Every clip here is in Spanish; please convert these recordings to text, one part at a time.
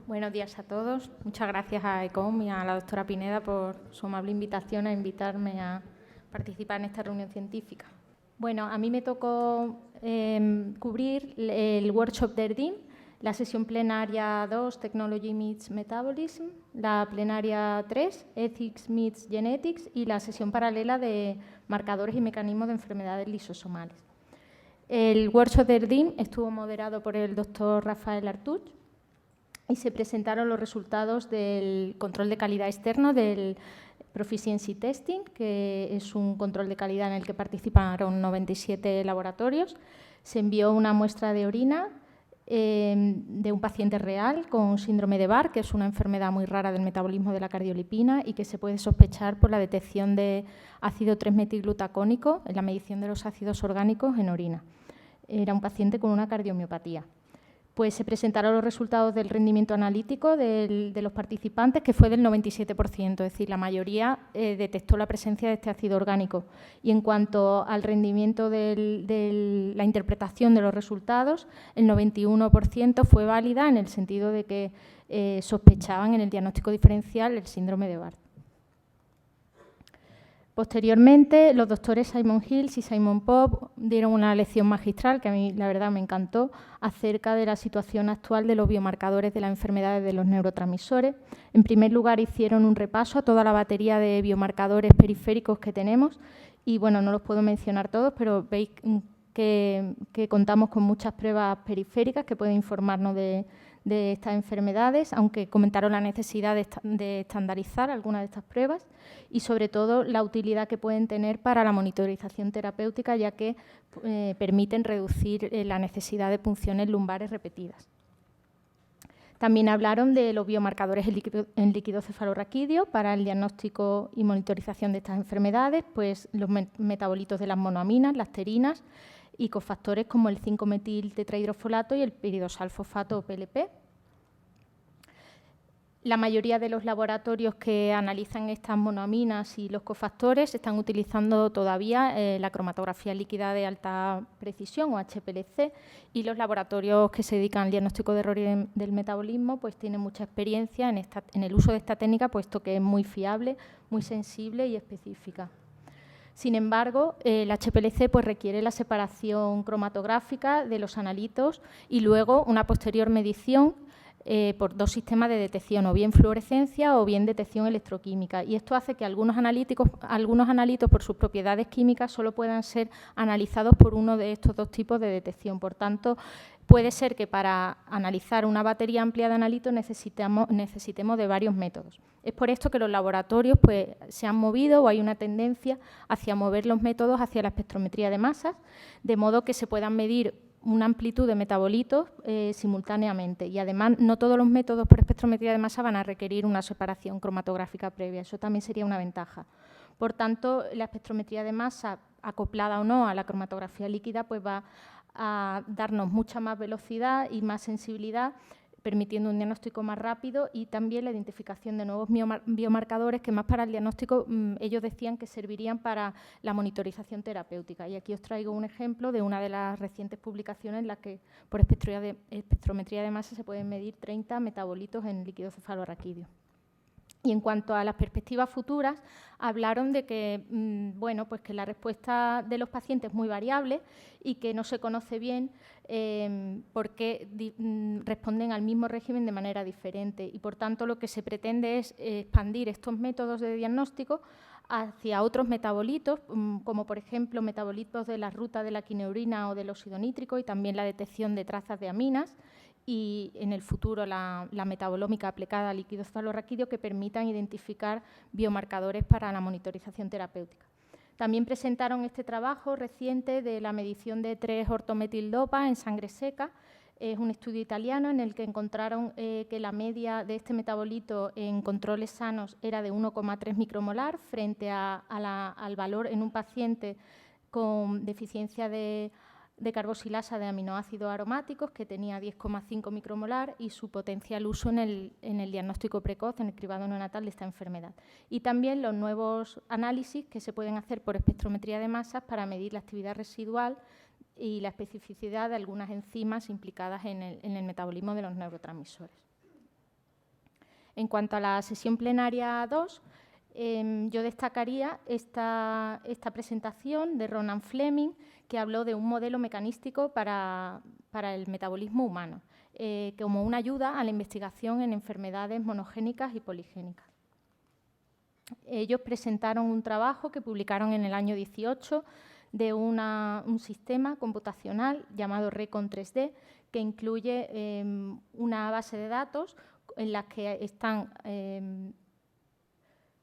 Buenos días a todos. Muchas gracias a ECOM y a la doctora Pineda por su amable invitación a invitarme a participar en esta reunión científica. Bueno, a mí me tocó cubrir el workshop de ERDIM, la sesión plenaria 2, Technology Meets Metabolism, la plenaria 3, Ethics Meets Genetics, y la sesión paralela de marcadores y mecanismos de enfermedades lisosomales. El workshop de ERDIM estuvo moderado por el doctor Rafael Artuch y se presentaron los resultados del control de calidad externo del Proficiency Testing, que es un control de calidad en el que participaron 97 laboratorios. Se envió una muestra de orina de un paciente real con síndrome de Barr, que es una enfermedad muy rara del metabolismo de la cardiolipina y que se puede sospechar por la detección de ácido 3-metilglutacónico en la medición de los ácidos orgánicos en orina. Era un paciente con una cardiomiopatía. Pues se presentaron los resultados del rendimiento analítico de los participantes, que fue del 97%, es decir, la mayoría detectó la presencia de este ácido orgánico. Y en cuanto al rendimiento de la interpretación de los resultados, el 91% fue válida en el sentido de que sospechaban en el diagnóstico diferencial el síndrome de Barr. Posteriormente, los doctores Simon Hills y Simon Pope dieron una lección magistral, que a mí la verdad me encantó, acerca de la situación actual de los biomarcadores de las enfermedades de los neurotransmisores. En primer lugar, hicieron un repaso a toda la batería de biomarcadores periféricos que tenemos y, bueno, no los puedo mencionar todos, pero veis que contamos con muchas pruebas periféricas que pueden informarnos de estas enfermedades, aunque comentaron la necesidad de estandarizar algunas de estas pruebas y, sobre todo, la utilidad que pueden tener para la monitorización terapéutica, ya que permiten reducir la necesidad de punciones lumbares repetidas. También hablaron de los biomarcadores en líquido cefalorraquídeo para el diagnóstico y monitorización de estas enfermedades, pues los metabolitos de las monoaminas, las pterinas, y cofactores como el 5-metil-tetrahidrofolato y el piridosalfosfato o PLP. La mayoría de los laboratorios que analizan estas monoaminas y los cofactores están utilizando todavía la cromatografía líquida de alta precisión o HPLC, y los laboratorios que se dedican al diagnóstico de errores del metabolismo pues tienen mucha experiencia en el uso de esta técnica, puesto que es muy fiable, muy sensible y específica. Sin embargo, el HPLC pues, requiere la separación cromatográfica de los analitos y luego una posterior medición por dos sistemas de detección, o bien fluorescencia o bien detección electroquímica. Y esto hace que algunos analitos, por sus propiedades químicas, solo puedan ser analizados por uno de estos dos tipos de detección. Por tanto, puede ser que para analizar una batería amplia de analitos necesitemos de varios métodos. Es por esto que los laboratorios pues, se han movido, o hay una tendencia hacia mover los métodos hacia la espectrometría de masas, de modo que se puedan medir una amplitud de metabolitos simultáneamente. Y además, no todos los métodos por espectrometría de masa van a requerir una separación cromatográfica previa. Eso también sería una ventaja. Por tanto, la espectrometría de masa, acoplada o no a la cromatografía líquida, pues va a darnos mucha más velocidad y más sensibilidad, permitiendo un diagnóstico más rápido y también la identificación de nuevos biomarcadores que, más para el diagnóstico, ellos decían que servirían para la monitorización terapéutica. Y aquí os traigo un ejemplo de una de las recientes publicaciones en las que por espectrometría de masa se pueden medir 30 metabolitos en líquido cefalorraquídeo. Y en cuanto a las perspectivas futuras, hablaron de que, bueno, pues que la respuesta de los pacientes es muy variable y que no se conoce bien por qué responden al mismo régimen de manera diferente. Y, por tanto, lo que se pretende es expandir estos métodos de diagnóstico hacia otros metabolitos, como por ejemplo metabolitos de la ruta de la quineurina o del óxido nítrico, y también la detección de trazas de aminas, y en el futuro la metabolómica aplicada al líquido cefalorraquídeo, que permitan identificar biomarcadores para la monitorización terapéutica. También presentaron este trabajo reciente de la medición de 3-ortometildopa en sangre seca. Es un estudio italiano en el que encontraron que la media de este metabolito en controles sanos era de 1,3 micromolar frente al valor en un paciente con deficiencia de carboxilasa de aminoácidos aromáticos, que tenía 10,5 micromolar, y su potencial uso en el diagnóstico precoz, en el cribado neonatal de esta enfermedad. Y también los nuevos análisis que se pueden hacer por espectrometría de masas para medir la actividad residual y la especificidad de algunas enzimas implicadas en el metabolismo de los neurotransmisores. En cuanto a la sesión plenaria 2, yo destacaría esta presentación de Ronan Fleming, que habló de un modelo mecanístico para el metabolismo humano, como una ayuda a la investigación en enfermedades monogénicas y poligénicas. Ellos presentaron un trabajo que publicaron en el año 18 de un sistema computacional llamado Recon 3D, que incluye una base de datos en la que están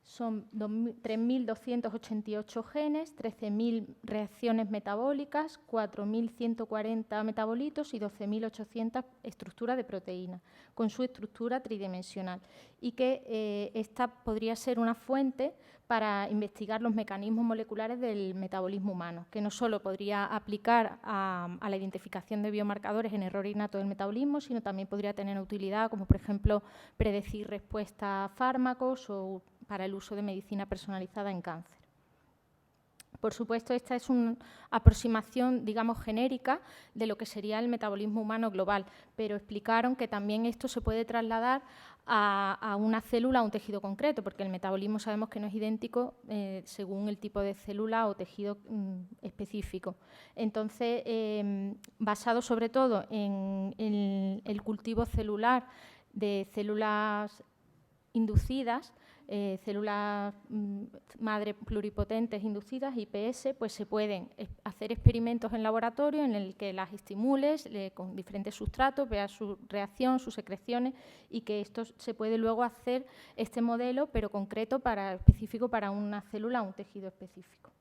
son 3.288 genes, 13.000 reacciones metabólicas, 4.140 metabolitos y 12.800 estructuras de proteínas, con su estructura tridimensional. Y que esta podría ser una fuente para investigar los mecanismos moleculares del metabolismo humano, que no solo podría aplicar a la identificación de biomarcadores en error innato del metabolismo, sino también podría tener utilidad, como por ejemplo predecir respuesta a fármacos o para el uso de medicina personalizada en cáncer. Por supuesto, esta es una aproximación, digamos, genérica de lo que sería el metabolismo humano global, pero explicaron que también esto se puede trasladar a una célula, a un tejido concreto, porque el metabolismo sabemos que no es idéntico según el tipo de célula o tejido específico. Entonces, basado sobre todo en el cultivo celular de células inducidas, células madre pluripotentes inducidas, IPS, pues se pueden hacer experimentos en laboratorio en el que las estimules con diferentes sustratos, veas su reacción, sus secreciones, y que esto se puede luego hacer este modelo, pero concreto, específico para una célula o un tejido específico.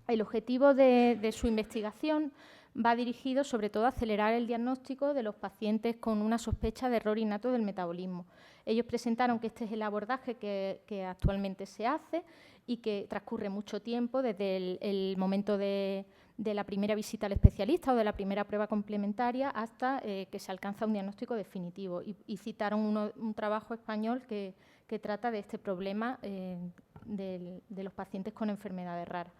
El objetivo de su investigación va dirigido sobre todo a acelerar el diagnóstico de los pacientes con una sospecha de error innato del metabolismo. Ellos presentaron que este es el abordaje que actualmente se hace y que transcurre mucho tiempo desde el momento de la primera visita al especialista o de la primera prueba complementaria hasta que se alcanza un diagnóstico definitivo. Y citaron un trabajo español que trata de este problema de los pacientes con enfermedades raras.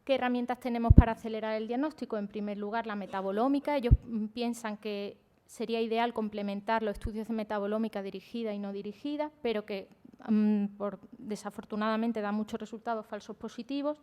¿Qué herramientas tenemos para acelerar el diagnóstico? En primer lugar, la metabolómica. Ellos piensan que sería ideal complementar los estudios de metabolómica dirigida y no dirigida, pero que desafortunadamente da muchos resultados falsos positivos.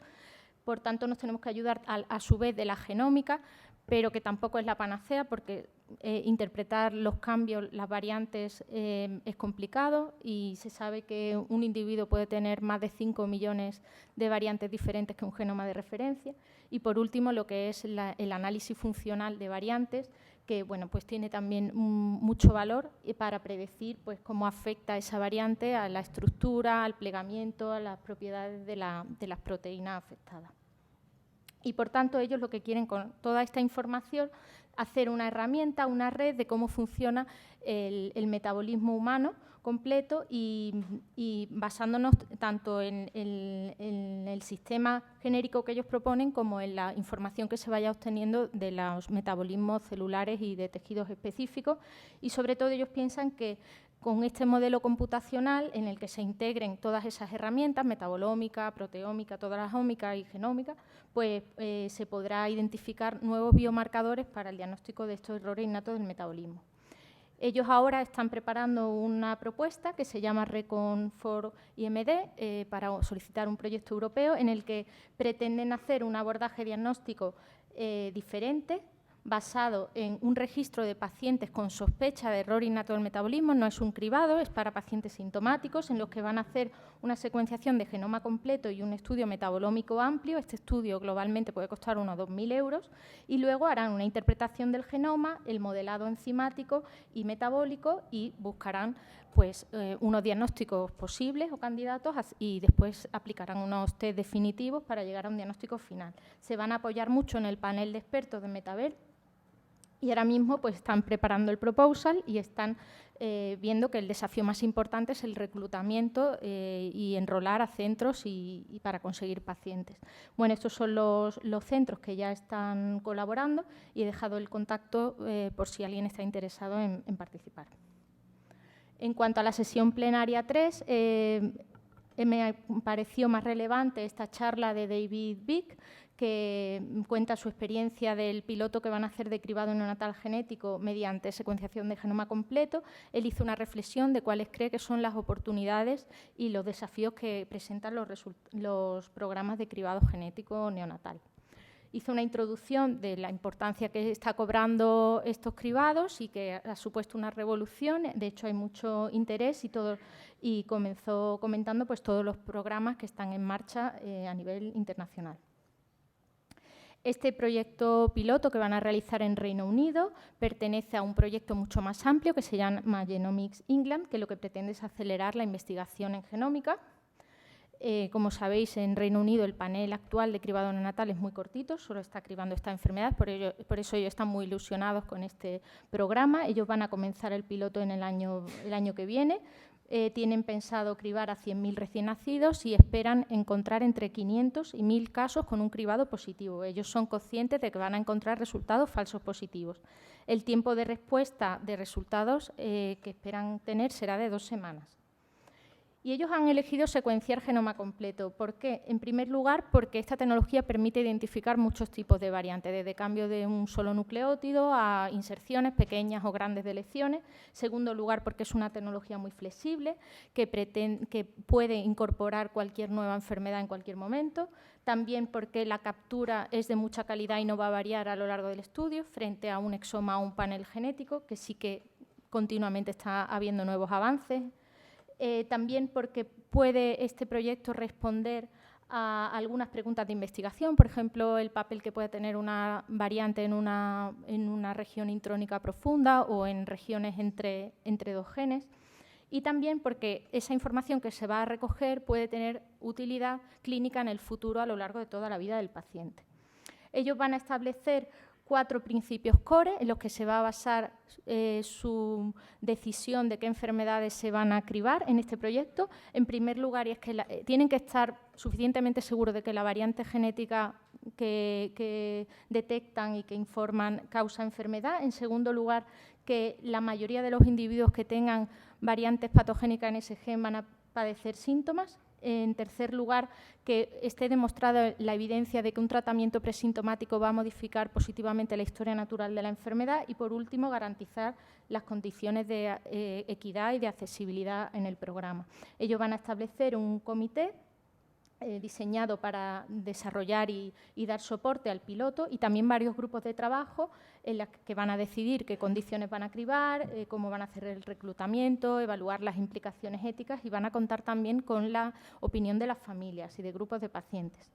Por tanto, nos tenemos que ayudar a su vez de la genómica, pero que tampoco es la panacea, porque interpretar los cambios, las variantes, es complicado, y se sabe que un individuo puede tener más de 5 millones de variantes diferentes que un genoma de referencia. Y por último, lo que es el análisis funcional de variantes, que bueno, pues tiene también mucho valor para predecir pues, cómo afecta esa variante a la estructura, al plegamiento, a las propiedades de las proteínas afectadas. Y, por tanto, ellos lo que quieren con toda esta información hacer una herramienta, una red de cómo funciona el metabolismo humano completo y basándonos tanto en el sistema genérico que ellos proponen como en la información que se vaya obteniendo de los metabolismos celulares y de tejidos específicos. Y, sobre todo, ellos piensan que con este modelo computacional en el que se integren todas esas herramientas, metabolómica, proteómica, todas las ómicas y genómica, pues se podrá identificar nuevos biomarcadores para el diagnóstico de estos errores innatos del metabolismo. Ellos ahora están preparando una propuesta que se llama Recon for IMD para solicitar un proyecto europeo en el que pretenden hacer un abordaje diagnóstico diferente, basado en un registro de pacientes con sospecha de error innato del metabolismo. No es un cribado, es para pacientes sintomáticos en los que van a hacer una secuenciación de genoma completo y un estudio metabolómico amplio. Este estudio globalmente puede costar unos 2.000 euros y luego harán una interpretación del genoma, el modelado enzimático y metabólico y buscarán pues, unos diagnósticos posibles o candidatos y después aplicarán unos test definitivos para llegar a un diagnóstico final. Se van a apoyar mucho en el panel de expertos de Metaver. Y ahora mismo pues, están preparando el proposal y están viendo que el desafío más importante es el reclutamiento y enrolar a centros y para conseguir pacientes. Bueno, estos son los centros que ya están colaborando y he dejado el contacto por si alguien está interesado en participar. En cuanto a la sesión plenaria 3, me pareció más relevante esta charla de David Vick, que cuenta su experiencia del piloto que van a hacer de cribado neonatal genético mediante secuenciación de genoma completo. Él hizo una reflexión de cuáles cree que son las oportunidades y los desafíos que presentan los programas de cribado genético neonatal. Hizo una introducción de la importancia que está cobrando estos cribados y que ha supuesto una revolución. De hecho, hay mucho interés y comenzó comentando pues, todos los programas que están en marcha a nivel internacional. Este proyecto piloto que van a realizar en Reino Unido pertenece a un proyecto mucho más amplio que se llama Genomics England, que lo que pretende es acelerar la investigación en genómica. Como sabéis, en Reino Unido el panel actual de cribado neonatal es muy cortito, solo está cribando esta enfermedad, por eso ellos están muy ilusionados con este programa. Ellos van a comenzar el piloto en el año que viene. Tienen pensado cribar a 100.000 recién nacidos y esperan encontrar entre 500 y 1.000 casos con un cribado positivo. Ellos son conscientes de que van a encontrar resultados falsos positivos. El tiempo de respuesta de resultados que esperan tener será de 2 semanas. Y ellos han elegido secuenciar genoma completo. ¿Por qué? En primer lugar, porque esta tecnología permite identificar muchos tipos de variantes, desde cambio de un solo nucleótido a inserciones pequeñas o grandes de lecciones. En segundo lugar, porque es una tecnología muy flexible, que puede incorporar cualquier nueva enfermedad en cualquier momento. También porque la captura es de mucha calidad y no va a variar a lo largo del estudio, frente a un exoma o un panel genético, que sí que continuamente está habiendo nuevos avances. También porque puede este proyecto responder a algunas preguntas de investigación, por ejemplo, el papel que puede tener una variante en una región intrónica profunda o en regiones entre 2 genes. Y también porque esa información que se va a recoger puede tener utilidad clínica en el futuro a lo largo de toda la vida del paciente. Ellos van a establecer 4 principios core en los que se va a basar su decisión de qué enfermedades se van a cribar en este proyecto. En primer lugar, y es que tienen que estar suficientemente seguros de que la variante genética que detectan y que informan causa enfermedad. En segundo lugar, que la mayoría de los individuos que tengan variantes patogénicas en ese gen van a padecer síntomas. En tercer lugar, que esté demostrada la evidencia de que un tratamiento presintomático va a modificar positivamente la historia natural de la enfermedad. Y, por último, garantizar las condiciones de equidad y de accesibilidad en el programa. Ellos van a establecer un comité diseñado para desarrollar y dar soporte al piloto, y también varios grupos de trabajo en los que van a decidir qué condiciones van a cribar, cómo van a hacer el reclutamiento, evaluar las implicaciones éticas, y van a contar también con la opinión de las familias y de grupos de pacientes.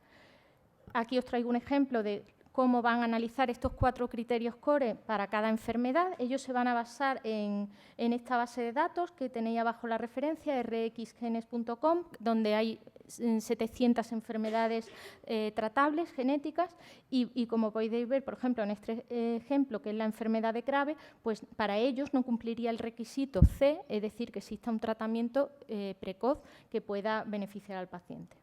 Aquí os traigo un ejemplo de cómo van a analizar estos 4 criterios core para cada enfermedad. Ellos se van a basar en esta base de datos que tenéis abajo la referencia, rxgenes.com, donde hay 700 enfermedades tratables, genéticas, y como podéis ver, por ejemplo, en este ejemplo, que es la enfermedad de Grave, pues para ellos no cumpliría el requisito C, es decir, que exista un tratamiento precoz que pueda beneficiar al paciente.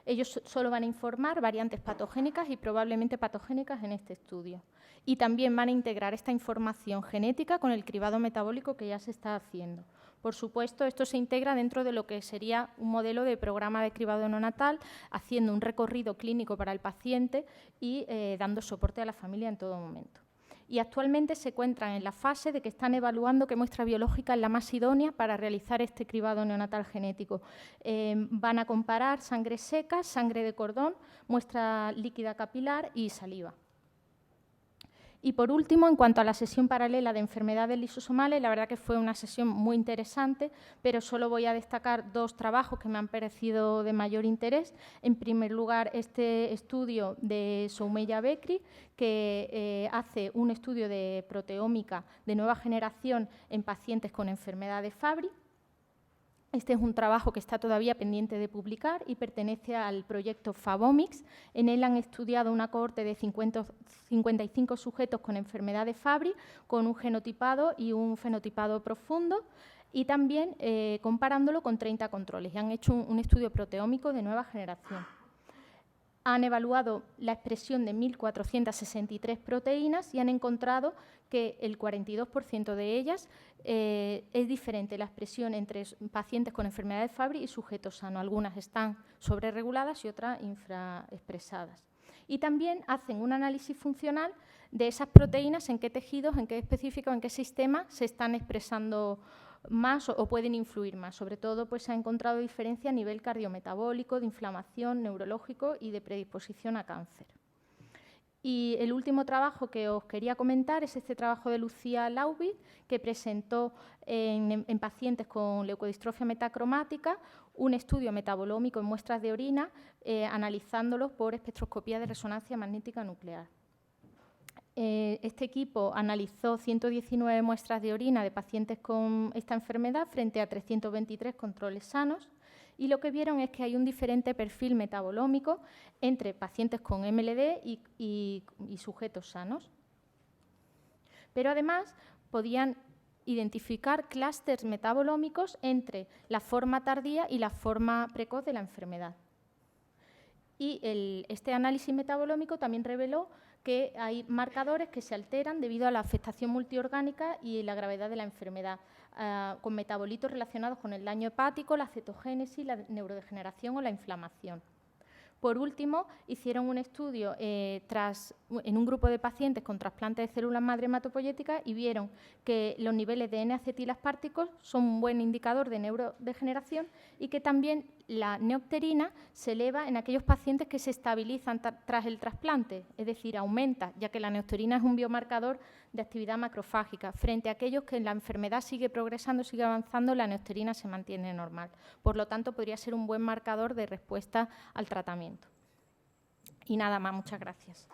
Ellos solo van a informar variantes patogénicas y probablemente patogénicas en este estudio. Y también van a integrar esta información genética con el cribado metabólico que ya se está haciendo. Por supuesto, esto se integra dentro de lo que sería un modelo de programa de cribado neonatal, haciendo un recorrido clínico para el paciente y dando soporte a la familia en todo momento. Y actualmente se encuentran en la fase de que están evaluando qué muestra biológica es la más idónea para realizar este cribado neonatal genético. Van a comparar sangre seca, sangre de cordón, muestra líquida capilar y saliva. Y por último, en cuanto a la sesión paralela de enfermedades lisosomales, la verdad que fue una sesión muy interesante, pero solo voy a destacar 2 trabajos que me han parecido de mayor interés. En primer lugar, este estudio de Soumeya Bekri, que hace un estudio de proteómica de nueva generación en pacientes con enfermedad de Fabry. Este es un trabajo que está todavía pendiente de publicar y pertenece al proyecto Fabomics. En él han estudiado una cohorte de 55 sujetos con enfermedad de Fabry, con un genotipado y un fenotipado profundo, y también comparándolo con 30 controles. Y han hecho un estudio proteómico de nueva generación. han evaluado la expresión de 1.463 proteínas y han encontrado que el 42% de ellas es diferente la expresión entre pacientes con enfermedad de Fabry y sujetos sanos. Algunas están sobrereguladas y otras infraexpresadas. Y también hacen un análisis funcional de esas proteínas, en qué tejidos, en qué específicos, en qué sistemas se están expresando más o pueden influir más. Sobre todo, pues, se ha encontrado diferencia a nivel cardiometabólico, de inflamación, neurológico y de predisposición a cáncer. Y el último trabajo que os quería comentar es este trabajo de Lucía Laubit, que presentó en pacientes con leucodistrofia metacromática un estudio metabolómico en muestras de orina, analizándolos por espectroscopía de resonancia magnética nuclear. Este equipo analizó 119 muestras de orina de pacientes con esta enfermedad frente a 323 controles sanos, y lo que vieron es que hay un diferente perfil metabolómico entre pacientes con MLD y sujetos sanos. Pero además podían identificar clústeres metabolómicos entre la forma tardía y la forma precoz de la enfermedad. Y este análisis metabolómico también reveló que hay marcadores que se alteran debido a la afectación multiorgánica y la gravedad de la enfermedad, con metabolitos relacionados con el daño hepático, la cetogénesis, la neurodegeneración o la inflamación. Por último, hicieron un estudio en un grupo de pacientes con trasplante de células madre hematopoyéticas y vieron que los niveles de N-acetilaspárticos son un buen indicador de neurodegeneración y que también la neopterina se eleva en aquellos pacientes que se estabilizan tras el trasplante, es decir, aumenta, ya que la neopterina es un biomarcador de actividad macrofágica. Frente a aquellos que la enfermedad sigue progresando, sigue avanzando, la neopterina se mantiene normal. Por lo tanto, podría ser un buen marcador de respuesta al tratamiento. Y nada más, muchas gracias.